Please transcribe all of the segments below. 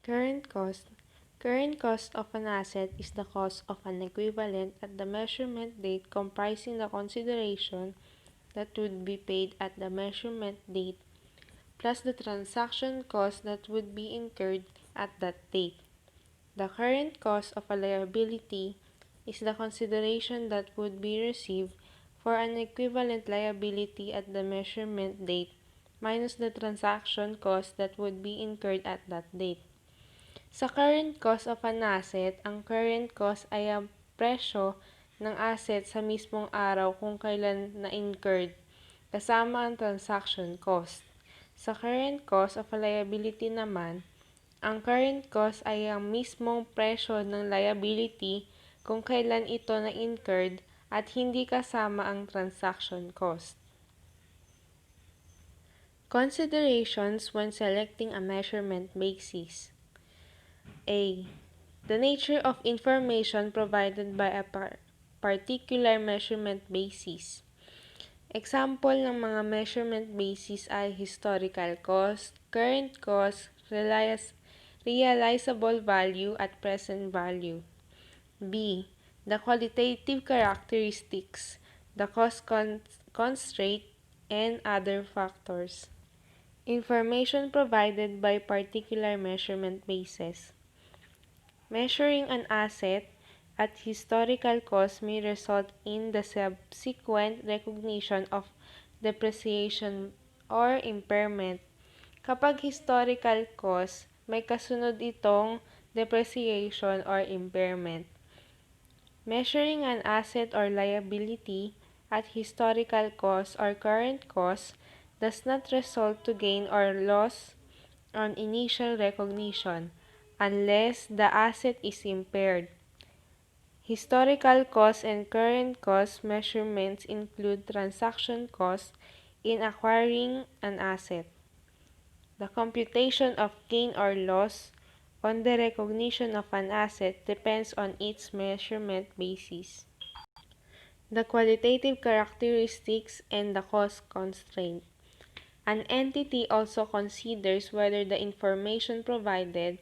Current cost. Current cost of an asset is the cost of an equivalent at the measurement date comprising the consideration that would be paid at the measurement date plus the transaction cost that would be incurred at that date. The current cost of a liability is the consideration that would be received for an equivalent liability at the measurement date minus the transaction cost that would be incurred at that date. Sa current cost of an asset, ang current cost ay ang presyo ng asset sa mismong araw kung kailan na-incurred, kasama ang transaction cost. Sa current cost of a liability naman, ang current cost ay ang mismong presyo ng liability kung kailan ito na-incurred at hindi kasama ang transaction cost. Considerations when selecting a measurement basis. A. The nature of information provided by a particular measurement basis. Example ng mga measurement basis ay historical cost, current cost, realizable value at present value. B. The qualitative characteristics, the cost constraint, and other factors. Information provided by particular measurement basis. Measuring an asset at historical cost may result in the subsequent recognition of depreciation or impairment. Kapag historical cost, may kasunod itong depreciation or impairment. Measuring an asset or liability at historical cost or current cost does not result to gain or loss on initial recognition unless the asset is impaired. Historical cost and current cost measurements include transaction costs in acquiring an asset. The computation of gain or loss on the recognition of an asset depends on its measurement basis. The qualitative characteristics and the cost constraint. An entity also considers whether the information provided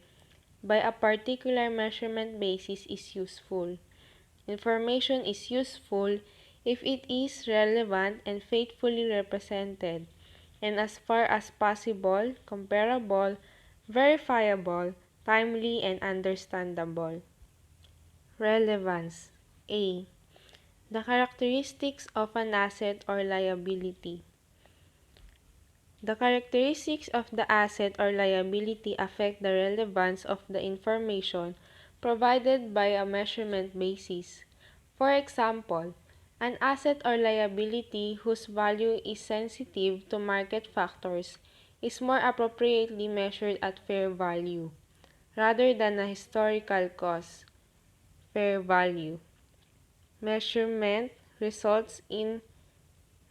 by a particular measurement basis is useful. Information is useful if it is relevant and faithfully represented, and as far as possible, comparable, verifiable, timely, and understandable. Relevance. A. The characteristics of an asset or liability. The characteristics of the asset or liability affect the relevance of the information provided by a measurement basis. For example, an asset or liability whose value is sensitive to market factors is more appropriately measured at fair value, rather than a historical cost, fair value. Measurement results in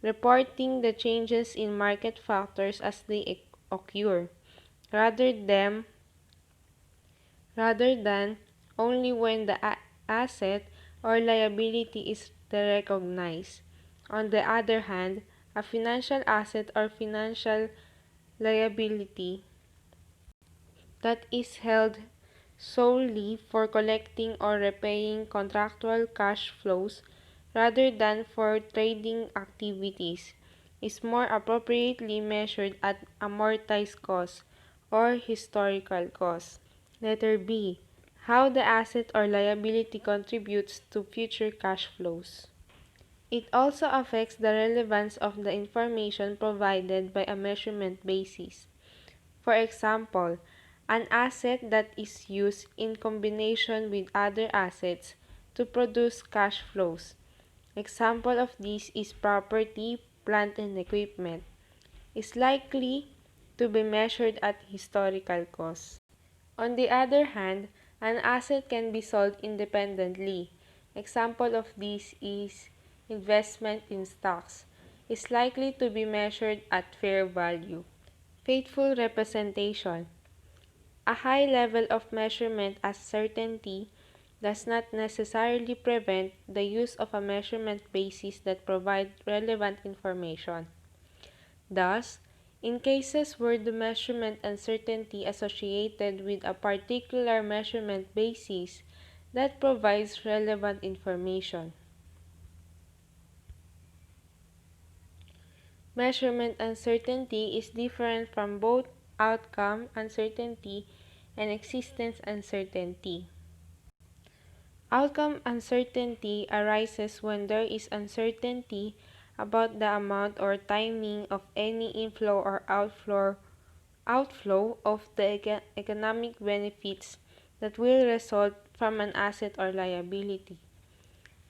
reporting the changes in market factors as they occur, rather than only when the asset or liability is recognized. On the other hand, a financial asset or financial liability that is held solely for collecting or repaying contractual cash flows rather than for trading activities is more appropriately measured at amortized cost or historical cost. Letter B. How the asset or liability contributes to future cash flows. It also affects the relevance of the information provided by a measurement basis. For example, an asset that is used in combination with other assets to produce cash flows. Example of this is property, plant, and equipment, is likely to be measured at historical cost. On the other hand, an asset can be sold independently. Example of this is investment in stocks, is likely to be measured at fair value. Faithful representation. A high level of measurement as certainty does not necessarily prevent the use of a measurement basis that provides relevant information. Thus, In cases where the measurement uncertainty associated with a particular measurement basis that provides relevant information. Measurement uncertainty is different from both outcome uncertainty and existence uncertainty. Outcome uncertainty arises when there is uncertainty about the amount or timing of any inflow or outflow of the economic benefits that will result from an asset or liability.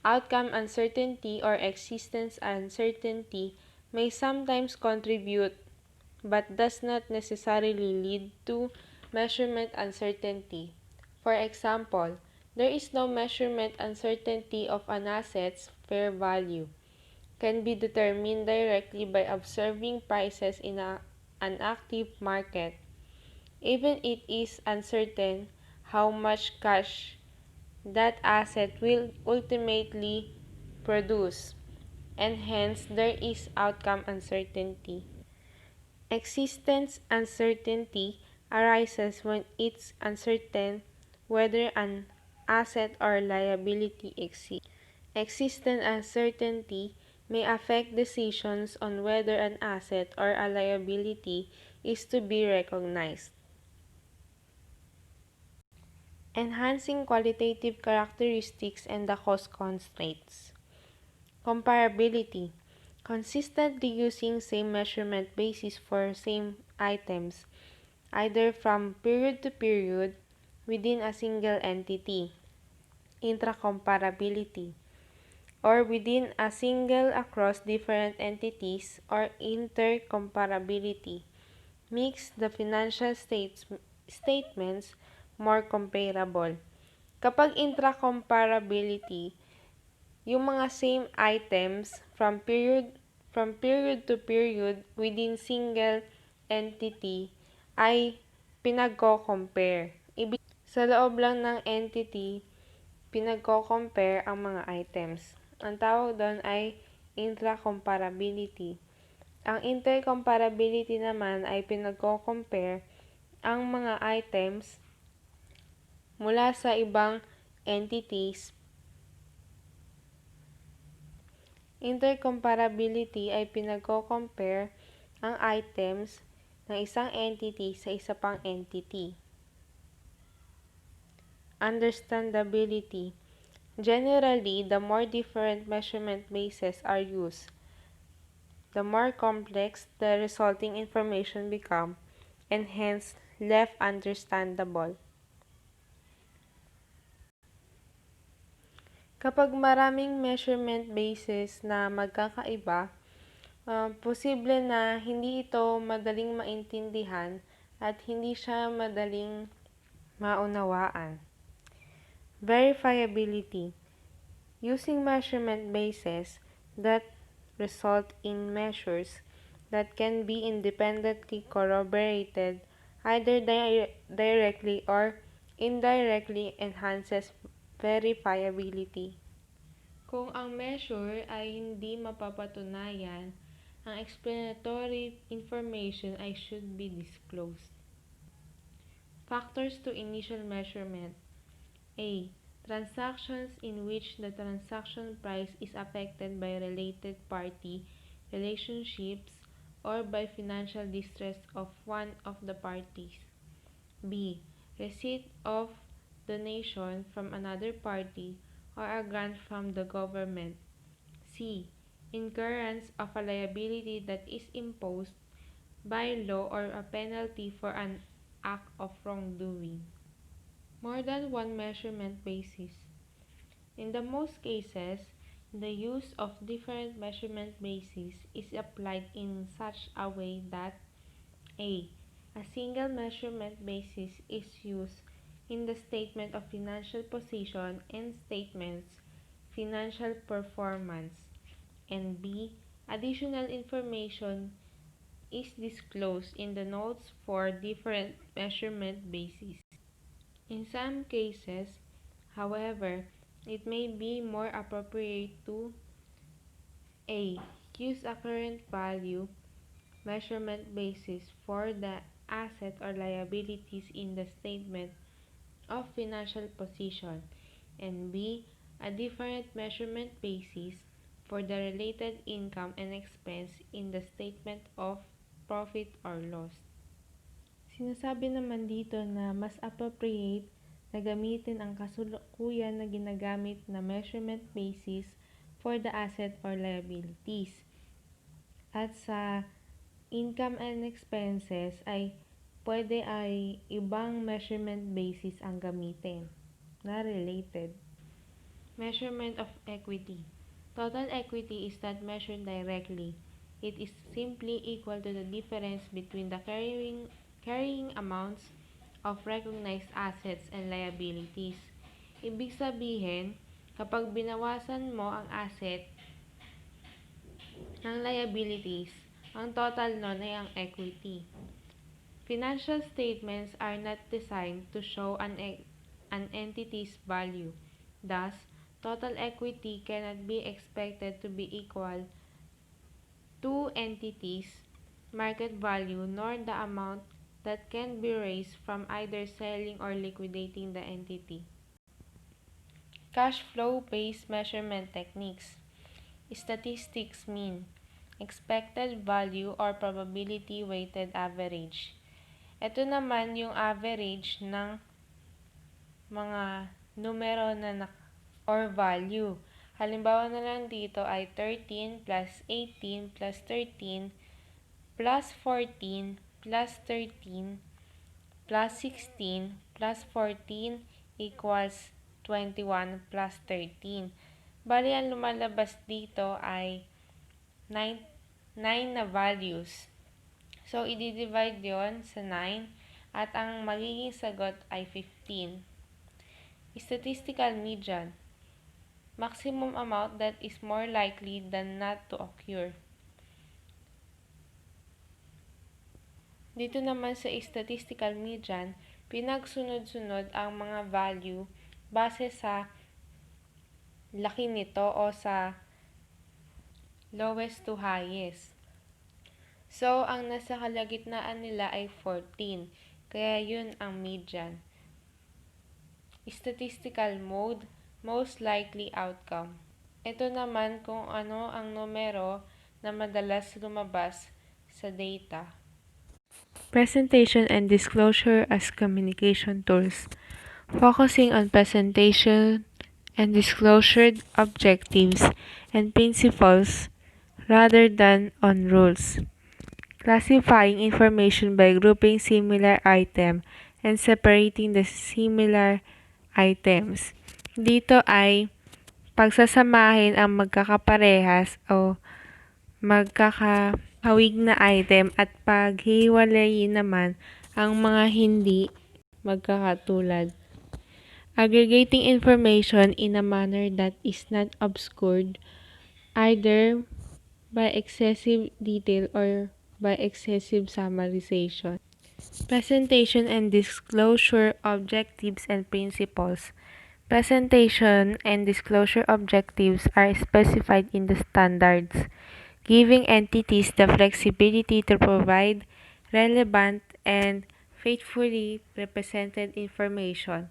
Outcome uncertainty or existence uncertainty may sometimes contribute but does not necessarily lead to measurement uncertainty. For example, there is no measurement uncertainty of an asset's fair value can be determined directly by observing prices in an active market. Even it is uncertain how much cash that asset will ultimately produce, and hence there is outcome uncertainty. Existence uncertainty arises when it's uncertain whether an asset or liability exists. Existence uncertainty may affect decisions on whether an asset or a liability is to be recognized. Enhancing qualitative characteristics and the cost constraints. Comparability. Consistently using same measurement basis for same items, either from period to period within a single entity. Intracomparability. Or within a single across different entities or intercomparability makes the financial statements more comparable. Kapag intracomparability, yung mga same items from period to period within single entity ay pinagko-compare. Sa loob lang ng entity, pinagko-compare ang mga items. Ang tawag doon ay intracomparability. Ang intercomparability naman ay pinagko-compare ang mga items mula sa ibang entities. Intercomparability ay pinagko-compare ang items ng isang entity sa isa pang entity. Understandability. Generally, the more different measurement bases are used, the more complex the resulting information become and hence less understandable. Kapag maraming measurement bases na magkakaiba, posible na hindi ito madaling maintindihan at hindi siya madaling maunawaan. Verifiability. Using measurement bases that result in measures that can be independently corroborated either directly or indirectly enhances verifiability. Kung ang measure ay hindi mapapatunayan, ang explanatory information ay should be disclosed. Factors to initial measurement. A. Transactions in which the transaction price is affected by related party relationships or by financial distress of one of the parties. B. Receipt of donation from another party or a grant from the government. C. Incurrence of a liability that is imposed by law or a penalty for an act of wrongdoing. More than one measurement basis. In the most cases, the use of different measurement bases is applied in such a way that a single measurement basis is used in the statement of financial position and statements financial performance, and B. Additional information is disclosed in the notes for different measurement bases. In some cases, however, it may be more appropriate to a. Use a current value measurement basis for the asset or liabilities in the statement of financial position, and B, a different measurement basis for the related income and expense in the statement of profit or loss. Sinasabi naman dito na mas appropriate na gamitin ang kasalukuyan na ginagamit na measurement basis for the asset or liabilities. At sa income and expenses ay pwede ay ibang measurement basis ang gamitin na related. Measurement of equity. Total equity is not measured directly. It is simply equal to the difference between the carrying amounts of recognized assets and liabilities. Ibig sabihin, kapag binawasan mo ang asset ng liabilities, ang total nun ay ang equity. Financial statements are not designed to show an entity's value. Thus, total equity cannot be expected to be equal to entities' market value nor the amount that can be raised from either selling or liquidating the entity. Cash flow-based measurement techniques. Statistics mean expected value or probability weighted average. Ito naman yung average ng mga numero na or value. Halimbawa na lang dito ay 13 plus 18 plus 13 plus 14 plus 13 plus 16 plus 14 equals 21 plus 13. Bali, ang lumalabas dito ay 9 na values. So, i-divide yon sa 9 at ang magiging sagot ay 15. Statistical median. Maximum amount that is more likely than not to occur. Dito naman sa statistical median, pinagsunod-sunod ang mga value base sa laki nito o sa lowest to highest. So, ang nasa kalagitnaan nila ay 14. Kaya yun ang median. Statistical mode, most likely outcome. Ito naman kung ano ang numero na madalas lumabas sa data. Presentation and disclosure as communication tools. Focusing on presentation and disclosure objectives and principles rather than on rules. Classifying information by grouping similar item and separating the similar items. Dito ay pagsasamahin ang magkakaparehas o magkakahawig na item at paghiwalayin naman ang mga hindi magkakatulad. Aggregating information in a manner that is not obscured either by excessive detail or by excessive summarization. Presentation and disclosure objectives and principles. Presentation and disclosure objectives are specified in the standards, giving entities the flexibility to provide relevant and faithfully represented information,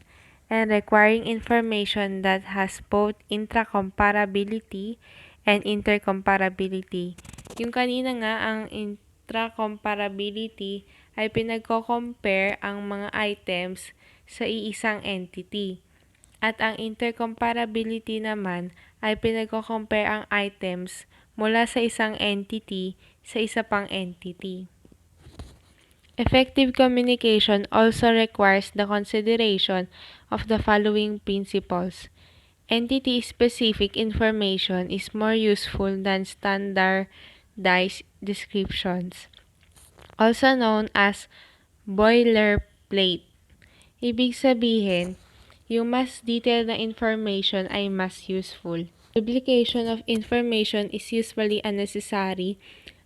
and requiring information that has both intracomparability and intercomparability. Yung kanina nga, ang intracomparability ay pinagko-compare ang mga items sa iisang entity. At ang intercomparability naman ay pinagko-compare ang items mula sa isang entity sa isa pang entity. Effective communication also requires the consideration of the following principles. Entity-specific information is more useful than standardized descriptions, also known as boilerplate. Ibig sabihin, yung mas detailed na information ay mas useful. Duplication of information is usually unnecessary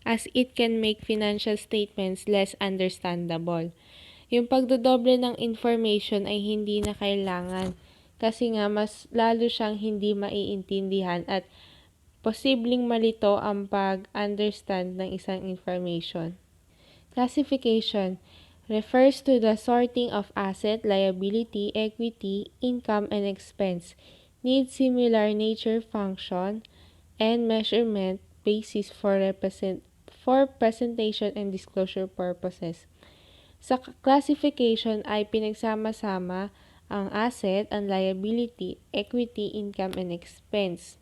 as it can make financial statements less understandable. Yung pagdodoble ng information ay hindi na kailangan kasi nga mas lalo siyang hindi maiintindihan at posibleng malito ang pag-understand ng isang information. Classification refers to the sorting of asset, liability, equity, income, and expense, need similar nature, function, and measurement basis for presentation and disclosure purposes. Sa classification ay pinagsama-sama ang asset, ang liability, equity, income, and expense.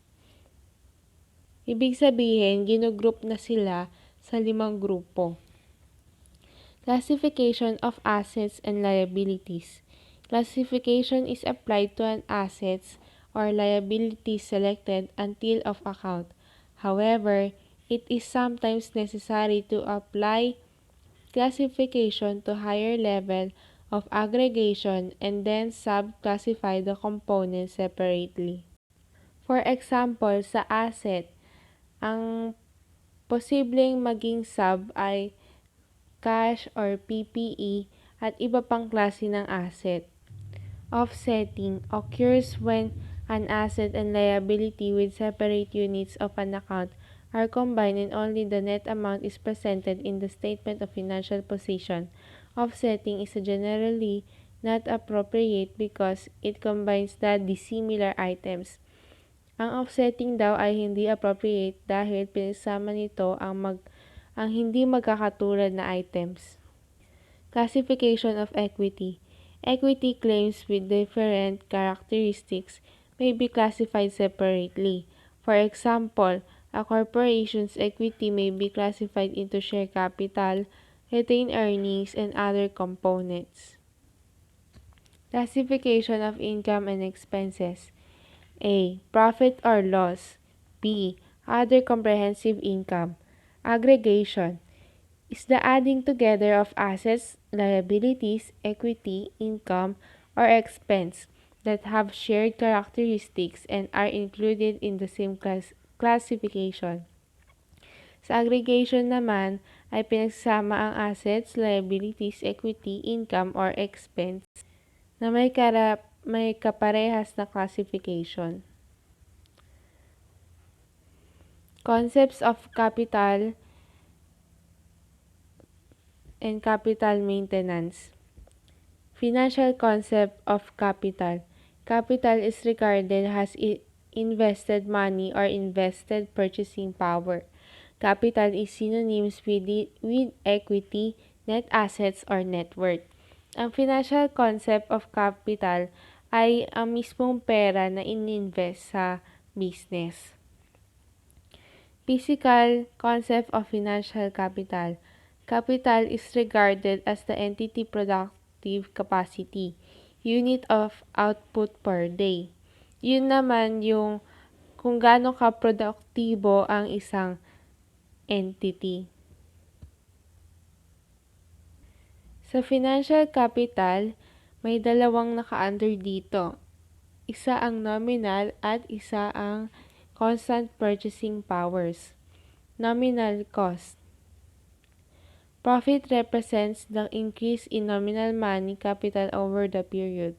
Ibig sabihin, ginugroup na sila sa 5 grupo. Classification of assets and liabilities. Classification is applied to an assets or liabilities selected until of account. However, it is sometimes necessary to apply classification to higher level of aggregation and then sub-classify the components separately. For example, sa asset, ang posibleng maging sub ay cash or PPE at iba pang klase ng asset. Offsetting occurs when an asset and liability with separate units of an account are combined and only the net amount is presented in the statement of financial position. Offsetting is generally not appropriate because it combines the dissimilar items. Ang offsetting daw ay hindi appropriate dahil pinagsama nito ang hindi magkakatulad na items. Classification of equity. Equity claims with different characteristics may be classified separately. For example, a corporation's equity may be classified into share capital, retained earnings, and other components. Classification of income and expenses. A. Profit or loss. B. Other comprehensive income. Aggregation is the adding together of assets, liabilities, equity, income, or expense that have shared characteristics and are included in the same classification. Sa aggregation naman ay pinagsama ang assets, liabilities, equity, income, or expense na may kaparehas na classification. Concepts of capital and capital maintenance. Financial concept of capital. Capital is regarded as invested money or invested purchasing power. Capital is synonymous with equity, net assets, or net worth. Ang financial concept of capital ay ang mismong pera na ininvest sa business. Physical concept of financial capital. Capital is regarded as the entity productive capacity, unit of output per day. Yun naman yung kung gaano ka-produktibo ang isang entity. Sa financial capital, may dalawang naka-under dito. Isa ang nominal at isa ang constant purchasing powers. Nominal cost. Profit represents the increase in nominal money capital over the period.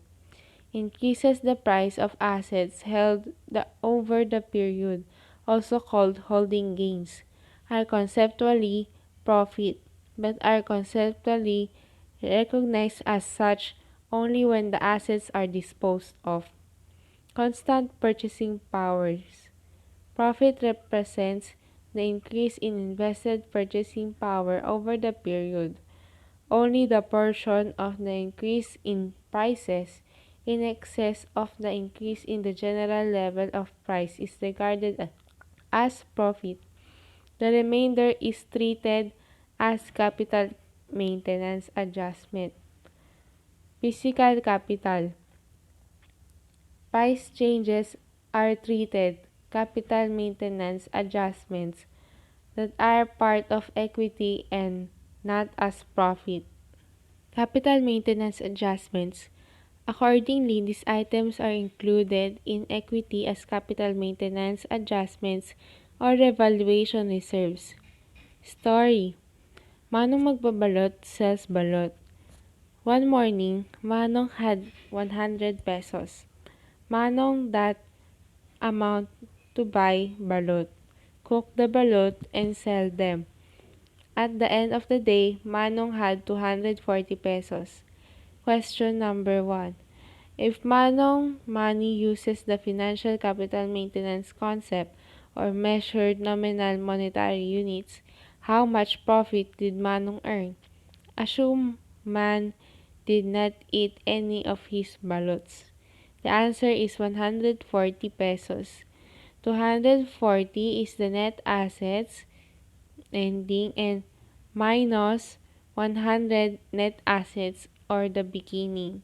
Increases the price of assets held over the period, also called holding gains, are conceptually profit, but are conceptually recognized as such only when the assets are disposed of. Constant purchasing powers. Profit represents the increase in invested purchasing power over the period. Only the portion of the increase in prices in excess of the increase in the general level of price is regarded as profit. The remainder is treated as capital maintenance adjustment. Physical capital. Price changes are treated capital maintenance adjustments that are part of equity and not as profit. Capital maintenance adjustments. Accordingly, these items are included in equity as capital maintenance adjustments or revaluation reserves. Story. Manong magbabalot sells balot. One morning, Manong had 100 pesos. Manong that amount to buy balot. cook the balut, and sell them. At the end of the day, Manong had 240 pesos. Question number 1. If Manong money uses the financial capital maintenance concept or measured nominal monetary units, how much profit did Manong earn? Assume Man did not eat any of his baluts. The answer is 140 pesos. 240 is the net assets ending and minus 100 net assets or the beginning.